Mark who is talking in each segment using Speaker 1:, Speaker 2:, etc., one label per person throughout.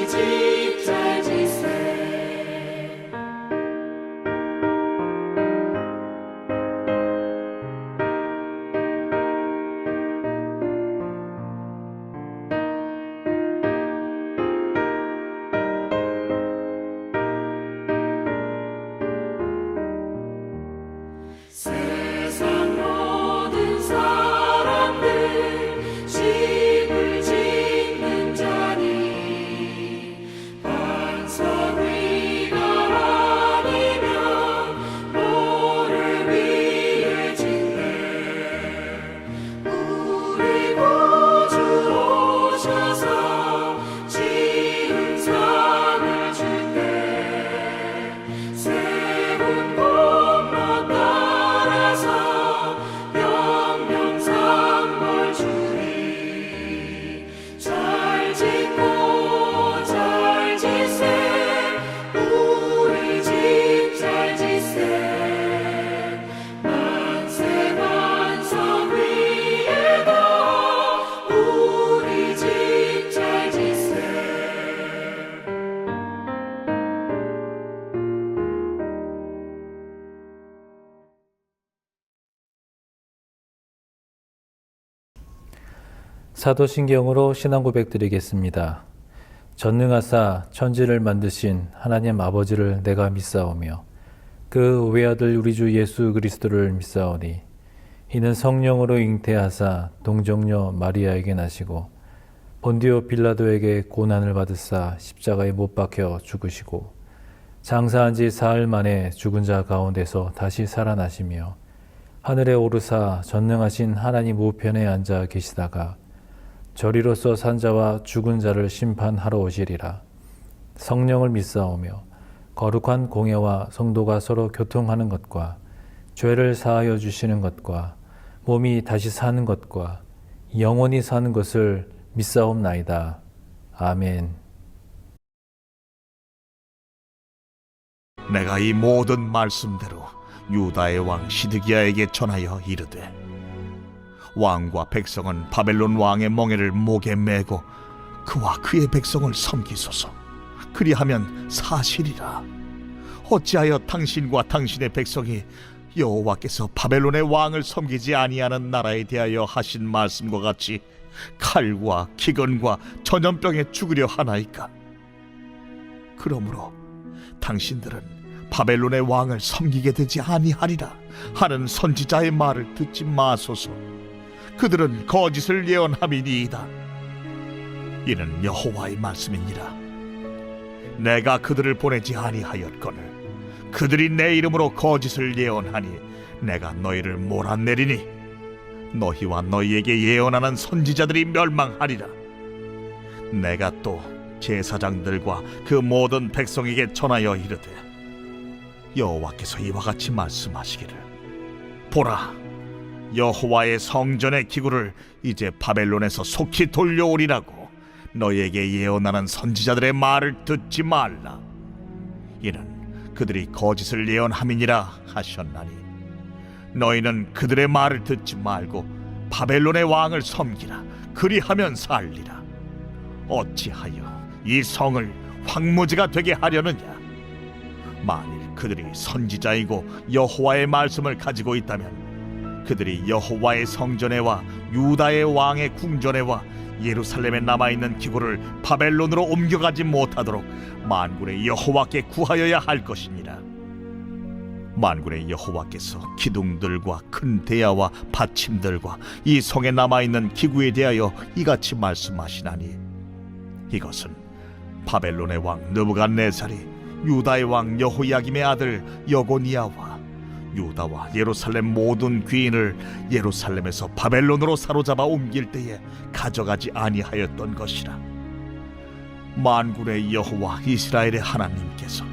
Speaker 1: 집 잘 지세. 세상 모든 사람들 집을 짓는 자니 반석 위가 아니면 뭐를 위해 짓네. 우리 구주 오셔서 지은 상을 줄때 세운 공로 따라서 영영상벌 주리. 잘 짓고 잘 지세. 우리 집 잘 지세. 만세 반석 위에다 우리 집 잘 지세.
Speaker 2: 사도신경으로 신앙 고백 드리겠습니다. 전능하사 천지를 만드신 하나님 아버지를 내가 믿사오며 그 외아들 우리 주 예수 그리스도를 믿사오니 이는 성령으로 잉태하사 동정녀 마리아에게 나시고 본디오 빌라도에게 고난을 받으사 십자가에 못 박혀 죽으시고 장사한 지 사흘 만에 죽은 자 가운데서 다시 살아나시며 하늘에 오르사 전능하신 하나님 우편에 앉아 계시다가 저리로서 산 자와 죽은 자를 심판하러 오시리라. 성령을 믿사오며 거룩한 공예와 성도가 서로 교통하는 것과 죄를 사하여 주시는 것과 몸이 다시 사는 것과 영원히 사는 것을 믿사옵나이다. 아멘.
Speaker 3: 내가 이 모든 말씀대로 유다의 왕 시드기야에게 전하여 이르되 왕과 백성은 바벨론 왕의 멍에를 목에 메고 그와 그의 백성을 섬기소서. 그리하면 사실이라. 어찌하여 당신과 당신의 백성이 여호와께서 바벨론의 왕을 섬기지 아니하는 나라에 대하여 하신 말씀과 같이 칼과 기근과 전염병에 죽으려 하나이까? 그러므로 당신들은 바벨론의 왕을 섬기게 되지 아니하리라 하는 선지자의 말을 듣지 마소서. 그들은 거짓을 예언함이니이다. 이는 여호와의 말씀이니라. 내가 그들을 보내지 아니하였거늘 그들이 내 이름으로 거짓을 예언하니 내가 너희를 몰아내리니 너희와 너희에게 예언하는 선지자들이 멸망하리라. 내가 또 제사장들과 그 모든 백성에게 전하여 이르되 여호와께서 이와 같이 말씀하시기를 보라, 여호와의 성전의 기구를 이제 바벨론에서 속히 돌려오리라고 너희에게 예언하는 선지자들의 말을 듣지 말라. 이는 그들이 거짓을 예언함이니라 하셨나니 너희는 그들의 말을 듣지 말고 바벨론의 왕을 섬기라. 그리하면 살리라. 어찌하여 이 성을 황무지가 되게 하려느냐? 만일 그들이 선지자이고 여호와의 말씀을 가지고 있다면 그들이 여호와의 성전에와 유다의 왕의 궁전에와 예루살렘에 남아있는 기구를 바벨론으로 옮겨가지 못하도록 만군의 여호와께 구하여야 할 것이니라. 만군의 여호와께서 기둥들과 큰 대야와 받침들과 이 성에 남아있는 기구에 대하여 이같이 말씀하시나니 이것은 바벨론의 왕 느부갓네살이 유다의 왕 여호야김의 아들 여고니아와 유다와 예루살렘 모든 귀인을 예루살렘에서 바벨론으로 사로잡아 옮길 때에 가져가지 아니하였던 것이라. 만군의 여호와 이스라엘의 하나님께서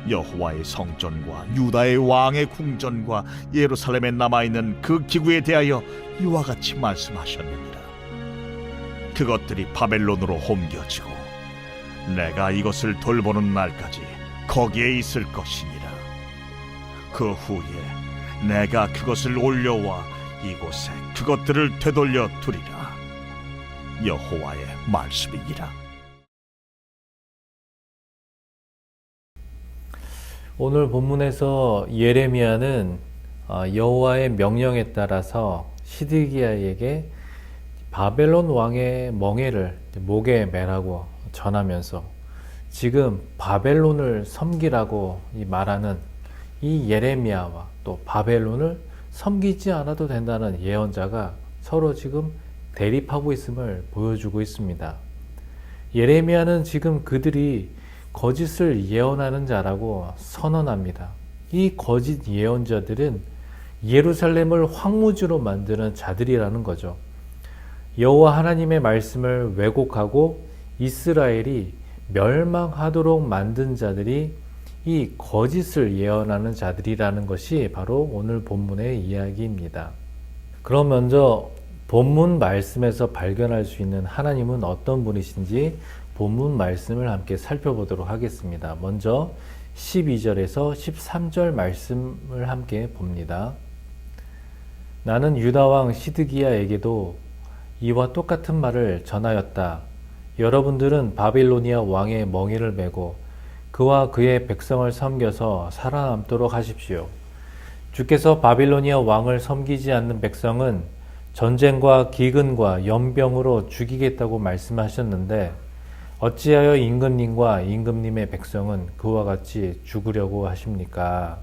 Speaker 3: 여호와의 성전과 유다의 왕의 궁전과 예루살렘에 남아있는 그 기구에 대하여 이와 같이 말씀하셨느니라. 그것들이 바벨론으로 옮겨지고 내가 이것을 돌보는 날까지 거기에 있을 것이니라. 그 후에 내가 그것을 올려와 이곳에 그것들을 되돌려 두리라. 여호와의 말씀이니라.
Speaker 2: 오늘 본문에서 예레미야는 여호와의 명령에 따라서 시드기야에게 바벨론 왕의 멍에를 목에 매라고 전하면서 지금 바벨론을 섬기라고 말하는 이 예레미야와 또 바벨론을 섬기지 않아도 된다는 예언자가 서로 지금 대립하고 있음을 보여주고 있습니다. 예레미야는 지금 그들이 거짓을 예언하는 자라고 선언합니다. 이 거짓 예언자들은 예루살렘을 황무지로 만드는 자들이라는 거죠. 여호와 하나님의 말씀을 왜곡하고 이스라엘이 멸망하도록 만든 자들이 이 거짓을 예언하는 자들이라는 것이 바로 오늘 본문의 이야기입니다. 그럼 먼저 본문 말씀에서 발견할 수 있는 하나님은 어떤 분이신지 본문 말씀을 함께 살펴보도록 하겠습니다. 먼저 12절에서 13절 말씀을 함께 봅니다. 나는 유다 왕 시드기야에게도 이와 똑같은 말을 전하였다. 여러분들은 바빌로니아 왕의 멍에를 메고 그와 그의 백성을 섬겨서 살아남도록 하십시오. 주께서 바빌로니아 왕을 섬기지 않는 백성은 전쟁과 기근과 연병으로 죽이겠다고 말씀하셨는데 어찌하여 임금님과 임금님의 백성은 그와 같이 죽으려고 하십니까?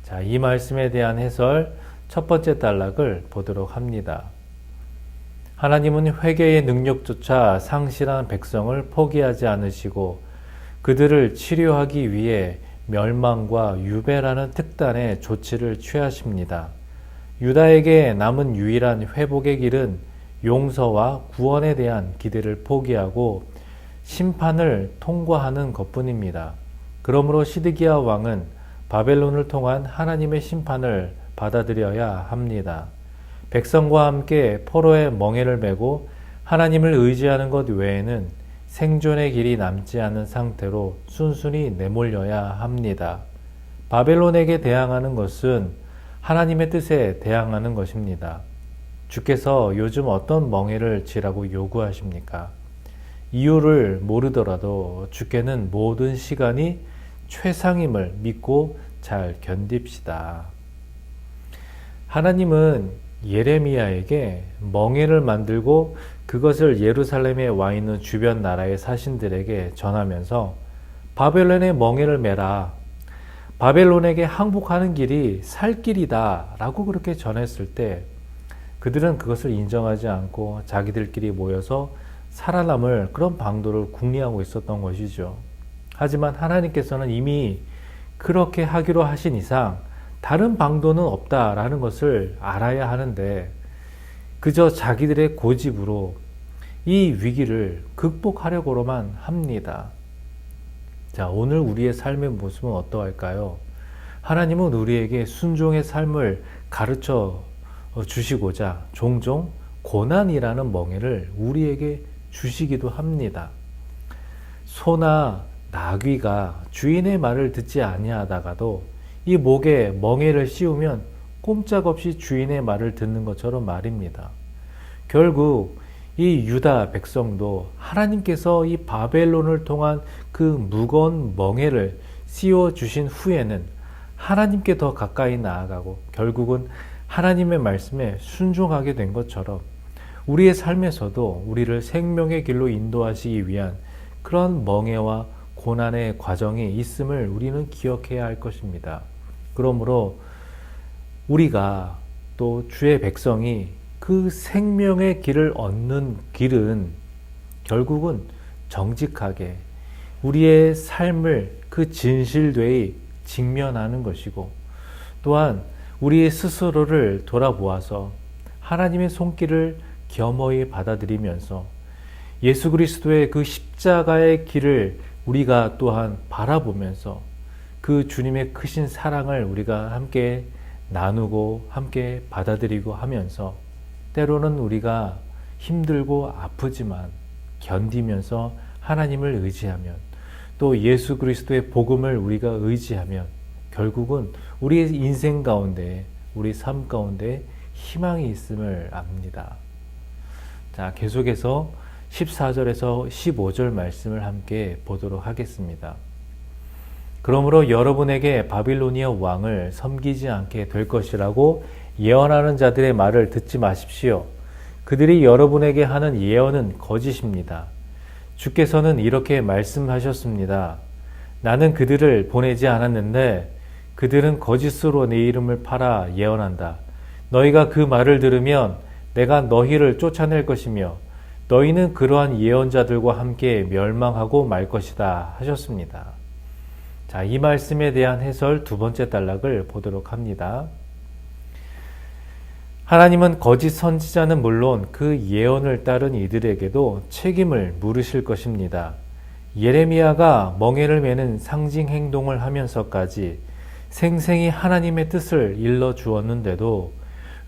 Speaker 2: 자, 이 말씀에 대한 해설 첫 번째 단락을 보도록 합니다. 하나님은 회개의 능력조차 상실한 백성을 포기하지 않으시고 그들을 치료하기 위해 멸망과 유배라는 특단의 조치를 취하십니다. 유다에게 남은 유일한 회복의 길은 용서와 구원에 대한 기대를 포기하고 심판을 통과하는 것뿐입니다. 그러므로 시드기야 왕은 바벨론을 통한 하나님의 심판을 받아들여야 합니다. 백성과 함께 포로의 멍에를 메고 하나님을 의지하는 것 외에는 생존의 길이 남지 않은 상태로 순순히 내몰려야 합니다. 바벨론에게 대항하는 것은 하나님의 뜻에 대항하는 것입니다. 주께서 요즘 어떤 멍에를 지라고 요구하십니까? 이유를 모르더라도 주께는 모든 시간이 최상임을 믿고 잘 견딥시다. 하나님은 예레미야에게 멍에를 만들고 그것을 예루살렘에 와 있는 주변 나라의 사신들에게 전하면서 바벨론의 멍에를 메라. 바벨론에게 항복하는 길이 살 길이다 라고 그렇게 전했을 때 그들은 그것을 인정하지 않고 자기들끼리 모여서 살아남을 그런 방도를 궁리하고 있었던 것이죠. 하지만 하나님께서는 이미 그렇게 하기로 하신 이상 다른 방도는 없다라는 것을 알아야 하는데 그저 자기들의 고집으로 이 위기를 극복하려고만 합니다. 자, 오늘 우리의 삶의 모습은 어떠할까요? 하나님은 우리에게 순종의 삶을 가르쳐 주시고자 종종 고난이라는 멍에를 우리에게 주시기도 합니다. 소나 나귀가 주인의 말을 듣지 아니하다가도 이 목에 멍에를 씌우면 꼼짝없이 주인의 말을 듣는 것처럼 말입니다. 결국 이 유다 백성도 하나님께서 이 바벨론을 통한 그 무거운 멍에를 씌워 주신 후에는 하나님께 더 가까이 나아가고 결국은 하나님의 말씀에 순종하게 된 것처럼 우리의 삶에서도 우리를 생명의 길로 인도하시기 위한 그런 멍에와 고난의 과정이 있음을 우리는 기억해야 할 것입니다. 그러므로 우리가 또 주의 백성이 그 생명의 길을 얻는 길은 결국은 정직하게 우리의 삶을 그 진실되이 직면하는 것이고 또한 우리 스스로를 돌아보아서 하나님의 손길을 겸허히 받아들이면서 예수 그리스도의 그 십자가의 길을 우리가 또한 바라보면서 그 주님의 크신 사랑을 우리가 함께 나누고 함께 받아들이고 하면서 때로는 우리가 힘들고 아프지만 견디면서 하나님을 의지하면 또 예수 그리스도의 복음을 우리가 의지하면 결국은 우리의 인생 가운데 우리 삶 가운데 희망이 있음을 압니다. 자, 계속해서 14절에서 15절 말씀을 함께 보도록 하겠습니다. 그러므로 여러분에게 바빌로니아 왕을 섬기지 않게 될 것이라고 예언하는 자들의 말을 듣지 마십시오. 그들이 여러분에게 하는 예언은 거짓입니다. 주께서는 이렇게 말씀하셨습니다. 나는 그들을 보내지 않았는데 그들은 거짓으로 내 이름을 팔아 예언한다. 너희가 그 말을 들으면 내가 너희를 쫓아낼 것이며 너희는 그러한 예언자들과 함께 멸망하고 말 것이다 하셨습니다. 자, 이 말씀에 대한 해설 두 번째 단락을 보도록 합니다. 하나님은 거짓 선지자는 물론 그 예언을 따른 이들에게도 책임을 물으실 것입니다. 예레미야가 멍에를 매는 상징 행동을 하면서까지 생생히 하나님의 뜻을 일러 주었는데도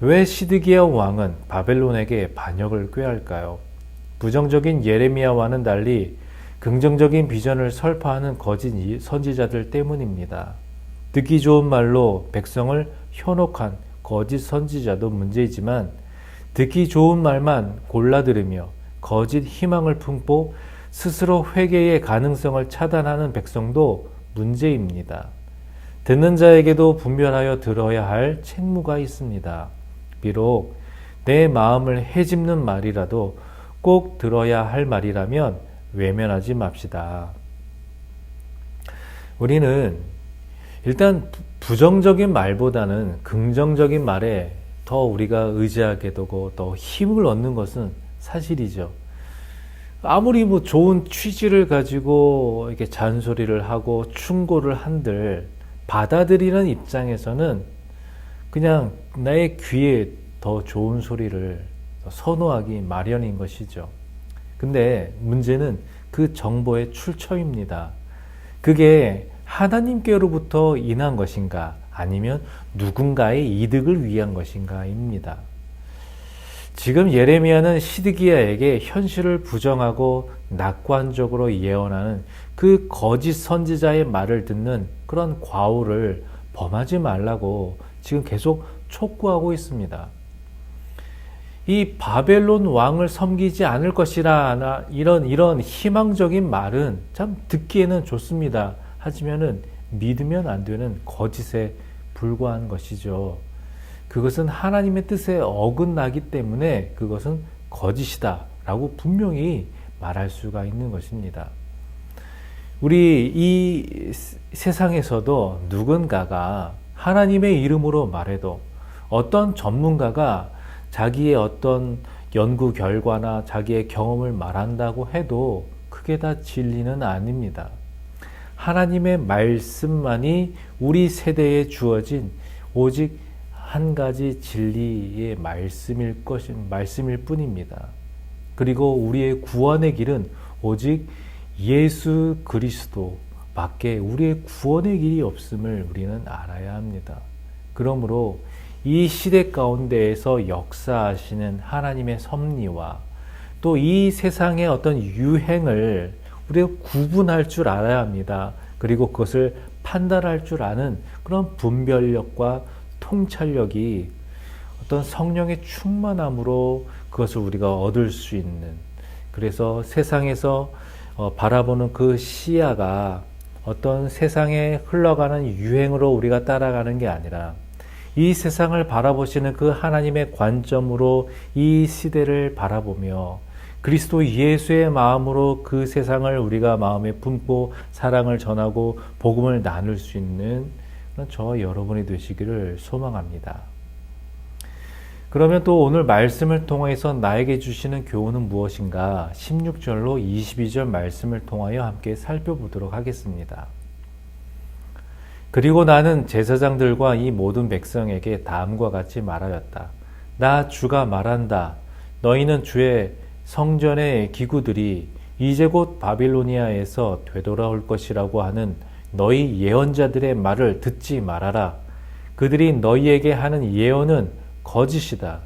Speaker 2: 왜 시드기야 왕은 바벨론에게 반역을 꾀할까요? 부정적인 예레미야와는 달리 긍정적인 비전을 설파하는 거짓 선지자들 때문입니다. 듣기 좋은 말로 백성을 현혹한 거짓 선지자도 문제이지만 듣기 좋은 말만 골라 들으며 거짓 희망을 품고 스스로 회개의 가능성을 차단하는 백성도 문제입니다. 듣는 자에게도 분별하여 들어야 할 책무가 있습니다. 비록 내 마음을 헤집는 말이라도 꼭 들어야 할 말이라면 외면하지 맙시다. 우리는 일단 부정적인 말보다는 긍정적인 말에 더 우리가 의지하게 되고 더 힘을 얻는 것은 사실이죠. 아무리 좋은 취지를 가지고 이렇게 잔소리를 하고 충고를 한들 받아들이는 입장에서는 그냥 나의 귀에 더 좋은 소리를 선호하기 마련인 것이죠. 근데 문제는 그 정보의 출처입니다. 그게 하나님께로부터 인한 것인가 아니면 누군가의 이득을 위한 것인가입니다. 지금 예레미야는 시드기야에게 현실을 부정하고 낙관적으로 예언하는 그 거짓 선지자의 말을 듣는 그런 과오를 범하지 말라고 지금 계속 촉구하고 있습니다. 이 바벨론 왕을 섬기지 않을 것이라 이런 희망적인 말은 참 듣기에는 좋습니다. 하지만은 믿으면 안 되는 거짓에 불과한 것이죠. 그것은 하나님의 뜻에 어긋나기 때문에 그것은 거짓이다 라고 분명히 말할 수가 있는 것입니다. 우리 이 세상에서도 누군가가 하나님의 이름으로 말해도 어떤 전문가가 자기의 어떤 연구 결과나 자기의 경험을 말한다고 해도 그게 다 진리는 아닙니다. 하나님의 말씀만이 우리 세대에 주어진 오직 한 가지 진리의 말씀일 뿐입니다. 그리고 우리의 구원의 길은 오직 예수 그리스도 밖에 우리의 구원의 길이 없음을 우리는 알아야 합니다. 그러므로 이 시대 가운데에서 역사하시는 하나님의 섭리와 또 이 세상의 어떤 유행을 우리가 구분할 줄 알아야 합니다. 그리고 그것을 판단할 줄 아는 그런 분별력과 통찰력이 어떤 성령의 충만함으로 그것을 우리가 얻을 수 있는, 그래서 세상에서 바라보는 그 시야가 어떤 세상에 흘러가는 유행으로 우리가 따라가는 게 아니라 이 세상을 바라보시는 그 하나님의 관점으로 이 시대를 바라보며 그리스도 예수의 마음으로 그 세상을 우리가 마음에 품고 사랑을 전하고 복음을 나눌 수 있는 저와 여러분이 되시기를 소망합니다. 그러면 또 오늘 말씀을 통해서 나에게 주시는 교훈은 무엇인가? 16절로 22절 말씀을 통하여 함께 살펴보도록 하겠습니다. 그리고 나는 제사장들과 이 모든 백성에게 다음과 같이 말하였다. 나 주가 말한다. 너희는 주의 성전의 기구들이 이제 곧 바빌로니아에서 되돌아올 것이라고 하는 너희 예언자들의 말을 듣지 말아라. 그들이 너희에게 하는 예언은 거짓이다.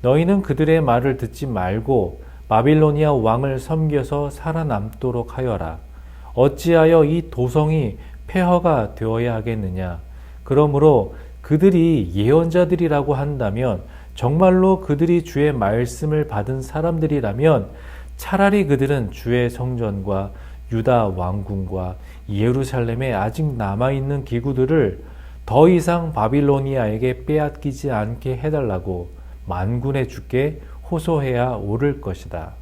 Speaker 2: 너희는 그들의 말을 듣지 말고 바빌로니아 왕을 섬겨서 살아남도록 하여라. 어찌하여 이 도성이 폐허가 되어야 하겠느냐. 그러므로 그들이 예언자들이라고 한다면, 정말로 그들이 주의 말씀을 받은 사람들이라면 차라리 그들은 주의 성전과 유다 왕궁과 예루살렘에 아직 남아있는 기구들을 더 이상 바빌로니아에게 빼앗기지 않게 해달라고 만군의 주께 호소해야 옳을 것이다.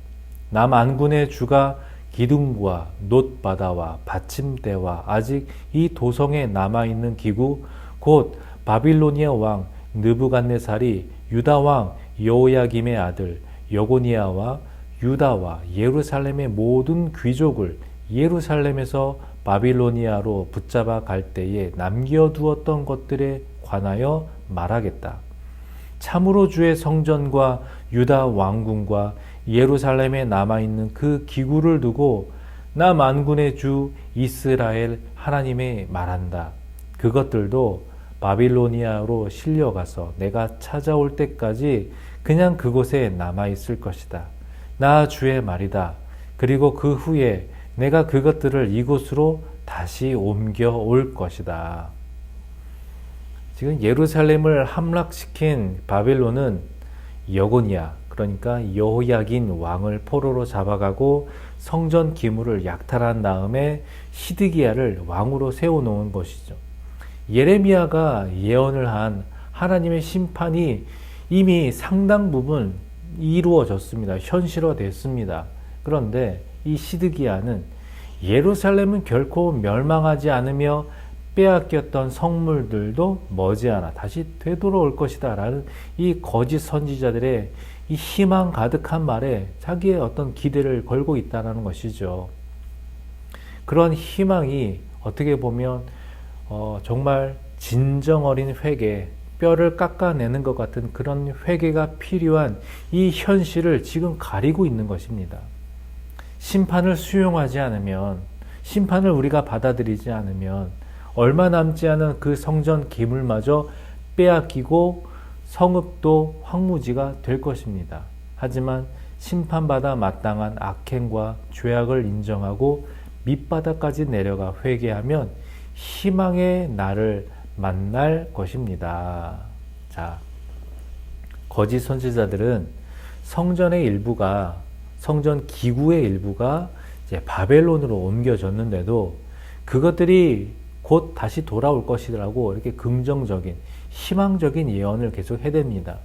Speaker 2: 나 만군의 주가 기둥과 놋바다와 받침대와 아직 이 도성에 남아있는 기구 곧 바빌로니아 왕 느부갓네살이 유다 왕 여호야김의 아들 여고니아와 유다와 예루살렘의 모든 귀족을 예루살렘에서 바빌로니아로 붙잡아 갈 때에 남겨두었던 것들에 관하여 말하겠다. 참으로 주의 성전과 유다 왕궁과 예루살렘에 남아있는 그 기구를 두고 나 만군의 주 이스라엘 하나님의 말한다. 그것들도 바빌로니아로 실려가서 내가 찾아올 때까지 그냥 그곳에 남아있을 것이다. 나 주의 말이다. 그리고 그 후에 내가 그것들을 이곳으로 다시 옮겨올 것이다. 지금 예루살렘을 함락시킨 바벨론은 여고니아, 그러니까 여호야긴 왕을 포로로 잡아가고 성전 기물을 약탈한 다음에 시드기야를 왕으로 세워놓은 것이죠. 예레미야가 예언을 한 하나님의 심판이 이미 상당 부분 이루어졌습니다. 현실화됐습니다. 그런데 이 시드기야는 예루살렘은 결코 멸망하지 않으며 빼앗겼던 성물들도 머지않아 다시 되돌아올 것이다 라는 이 거짓 선지자들의 이 희망 가득한 말에 자기의 어떤 기대를 걸고 있다는 것이죠. 그런 희망이 어떻게 보면 정말 진정 어린 회개, 뼈를 깎아내는 것 같은 그런 회개가 필요한 이 현실을 지금 가리고 있는 것입니다. 심판을 수용하지 않으면, 심판을 우리가 받아들이지 않으면 얼마 남지 않은 그 성전 기물마저 빼앗기고 성읍도 황무지가 될 것입니다. 하지만 심판받아 마땅한 악행과 죄악을 인정하고 밑바닥까지 내려가 회개하면 희망의 날을 만날 것입니다. 자, 거짓 선지자들은 성전의 일부가, 성전 기구의 일부가 이제 바벨론으로 옮겨졌는데도 그것들이 곧 다시 돌아올 것이라고 이렇게 긍정적인, 희망적인 예언을 계속 해댑니다.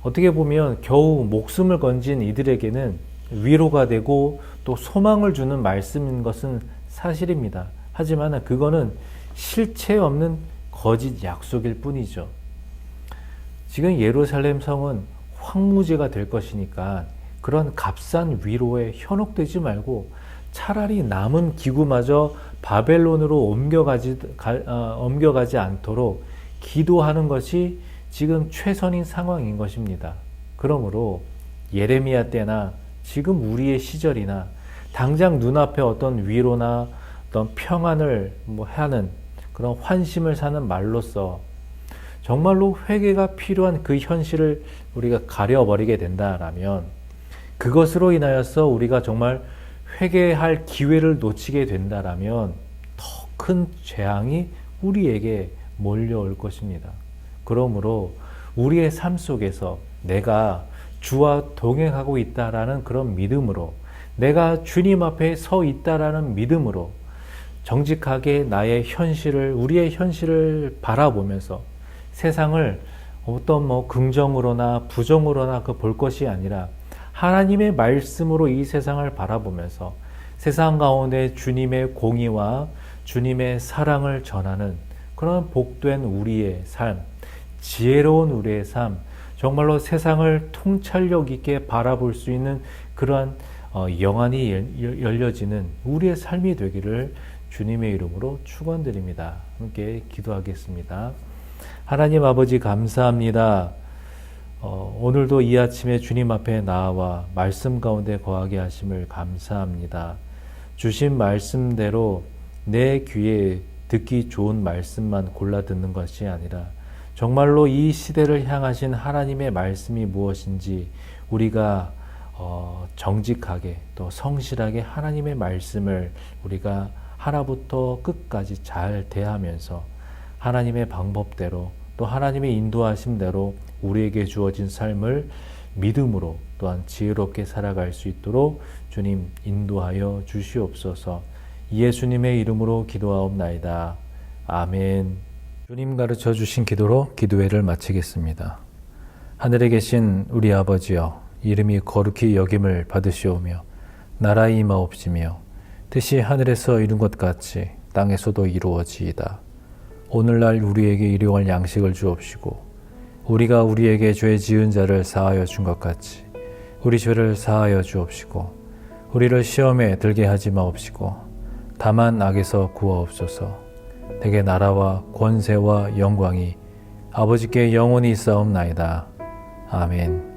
Speaker 2: 어떻게 보면 겨우 목숨을 건진 이들에게는 위로가 되고 또 소망을 주는 말씀인 것은 사실입니다. 하지만 그거는 실체 없는 거짓 약속일 뿐이죠. 지금 예루살렘 성은 황무지가 될 것이니까 그런 값싼 위로에 현혹되지 말고 차라리 남은 기구마저 바벨론으로 옮겨가지 않도록 기도하는 것이 지금 최선인 상황인 것입니다. 그러므로 예레미야 때나 지금 우리의 시절이나 당장 눈앞에 어떤 위로나 어떤 평안을 하는 그런 환심을 사는 말로써 정말로 회개가 필요한 그 현실을 우리가 가려버리게 된다라면 그것으로 인하여서 우리가 정말 회개할 기회를 놓치게 된다라면 더 큰 재앙이 우리에게 몰려올 것입니다. 그러므로 우리의 삶 속에서 내가 주와 동행하고 있다라는 그런 믿음으로, 내가 주님 앞에 서 있다라는 믿음으로 정직하게 나의 현실을, 우리의 현실을 바라보면서 세상을 어떤 긍정으로나 부정으로나 볼 것이 아니라 하나님의 말씀으로 이 세상을 바라보면서 세상 가운데 주님의 공의와 주님의 사랑을 전하는 그런 복된 우리의 삶, 지혜로운 우리의 삶, 정말로 세상을 통찰력 있게 바라볼 수 있는 그러한 영안이 열려지는 우리의 삶이 되기를 주님의 이름으로 축원드립니다. 함께 기도하겠습니다. 하나님 아버지 감사합니다. 오늘도 이 아침에 주님 앞에 나와 말씀 가운데 거하게 하심을 감사합니다. 주신 말씀대로 내 귀에 듣기 좋은 말씀만 골라 듣는 것이 아니라 정말로 이 시대를 향하신 하나님의 말씀이 무엇인지 우리가 정직하게 또 성실하게 하나님의 말씀을 우리가 하나부터 끝까지 잘 대하면서 하나님의 방법대로 또 하나님의 인도하심대로 우리에게 주어진 삶을 믿음으로 또한 지혜롭게 살아갈 수 있도록 주님 인도하여 주시옵소서. 예수님의 이름으로 기도하옵나이다. 아멘. 주님 가르쳐 주신 기도로 기도회를 마치겠습니다. 하늘에 계신 우리 아버지여, 이름이 거룩히 여김을 받으시오며 나라에 임하옵시며 뜻이 하늘에서 이룬 것 같이 땅에서도 이루어지이다. 오늘날 우리에게 일용할 양식을 주옵시고 우리가 우리에게 죄 지은 자를 사하여 준 것 같이 우리 죄를 사하여 주옵시고 우리를 시험에 들게 하지 마옵시고 다만 악에서 구하옵소서. 대개 나라와 권세와 영광이 아버지께 영원히 있사옵나이다. 아멘.